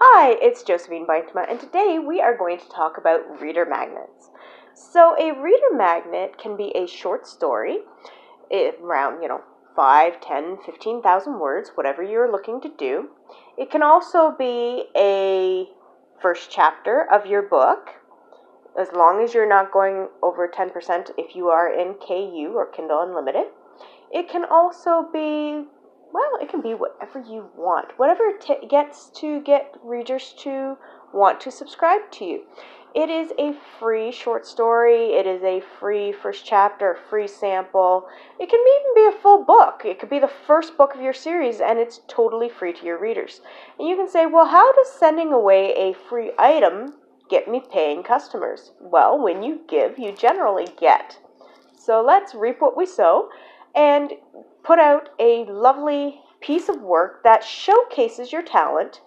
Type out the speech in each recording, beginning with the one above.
Hi, it's Josephine, and today we are going to talk about reader magnets. So a reader magnet can be a short story, around, 5, 10, 15,000 words, whatever you're looking to do. It can also be a first chapter of your book, as long as you're not going over 10% if you are in KU or Kindle Unlimited. It can also be, it can be whatever you want, whatever it gets to get readers to want to subscribe to you. It is a free short story. It is a free first chapter, free sample. It can even be a full book. It could be the first book of your series, and it's totally free to your readers. And you can say, well, how does sending away a free item get me paying customers? Well, when you give, you generally get. So let's reap what we sow and put out a lovely piece of work that showcases your talent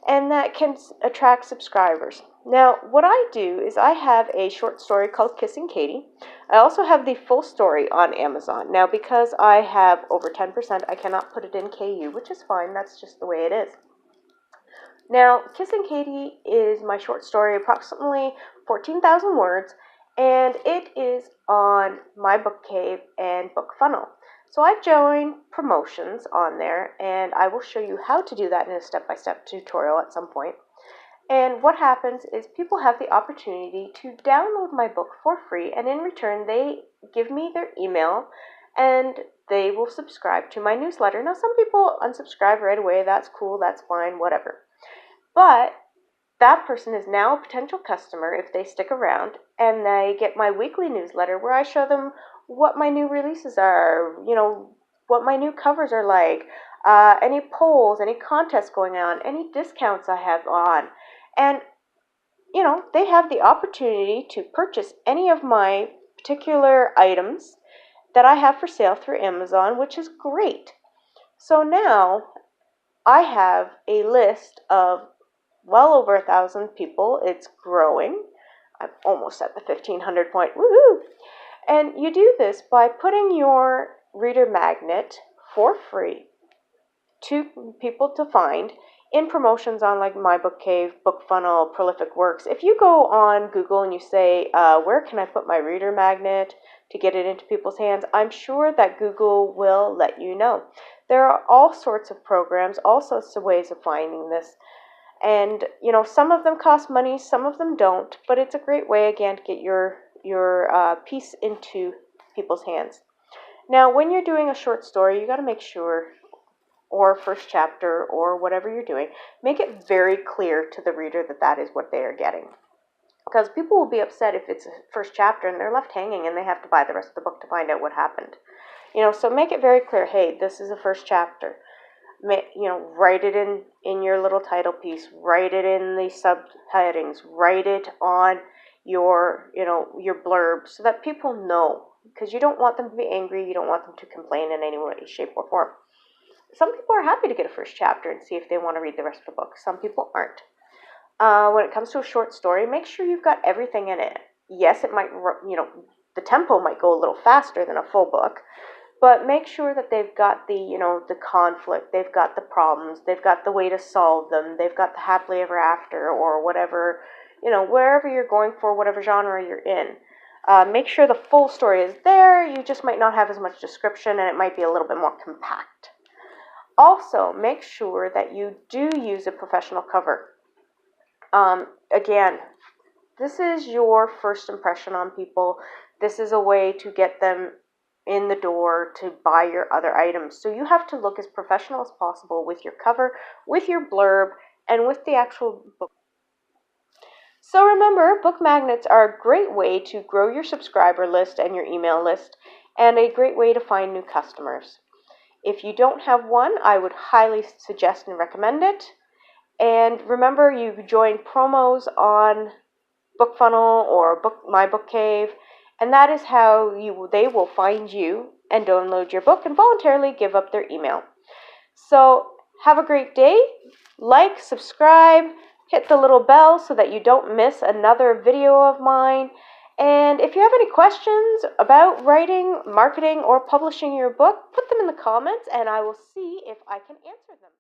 and that can attract subscribers. Now, what I do is I have a short story called Kissing Katie. I also have the full story on Amazon. Now, because I have over 10%, I cannot put it in KU, which is fine. That's just the way it is. Now, Kissing Katie is my short story, approximately 14,000 words, and it is on My Book Cave and BookFunnel. So I've joined promotions on there, and I will show you how to do that in a step-by-step tutorial at some point. And what happens is people have the opportunity to download my book for free, and in return they give me their email and they will subscribe to my newsletter. Now, some people unsubscribe right away. That's cool, that's fine, whatever. But that person is now a potential customer if they stick around, and they get my weekly newsletter where I show them what my new releases are, what my new covers are like, any polls, any contests going on, any discounts I have on. And, they have the opportunity to purchase any of my particular items that I have for sale through Amazon, which is great. So now I have a list of well over 1,000 people. It's growing. I'm almost at the 1,500 point. Woohoo! And you do this by putting your reader magnet for free to people to find in promotions on like My Book Cave, BookFunnel, Prolific Works. If you go on Google and you say, where can I put my reader magnet to get it into people's hands, I'm sure that Google will let you know. There are all sorts of programs, all sorts of ways of finding this. And, some of them cost money, some of them don't, but it's a great way, again, to get your piece into people's hands. Now, when you're doing a short story, you got to make sure, or first chapter, or whatever you're doing, make it very clear to the reader that that is what they are getting. Because people will be upset if it's a first chapter and they're left hanging and they have to buy the rest of the book to find out what happened. So make it very clear, hey, this is a first chapter. Write it in your little title piece, write it in the subheadings, write it on your blurb so that people know, because you don't want them to be angry, you don't want them to complain in any way, shape, or form. Some people are happy to get a first chapter and see if they want to read the rest of the book. Some people aren't. When it comes to a short story, make sure you've got everything in it. Yes, it might, the tempo might go a little faster than a full book, but make sure that they've got the conflict, they've got the problems, they've got the way to solve them, they've got the happily ever after, or whatever, wherever you're going for, whatever genre you're in. Make sure the full story is there. You just might not have as much description, and it might be a little bit more compact. Also, make sure that you do use a professional cover. Again, this is your first impression on people. This is a way to get them in the door to buy your other items. So you have to look as professional as possible with your cover, with your blurb, and with the actual book. So remember, book magnets are a great way to grow your subscriber list and your email list, and a great way to find new customers. If you don't have one, I would highly suggest and recommend it. And remember, you join promos on BookFunnel or My Book Cave, and that is how they will find you and download your book and voluntarily give up their email. So have a great day. Like, subscribe, hit the little bell so that you don't miss another video of mine. And if you have any questions about writing, marketing, or publishing your book, put them in the comments and I will see if I can answer them.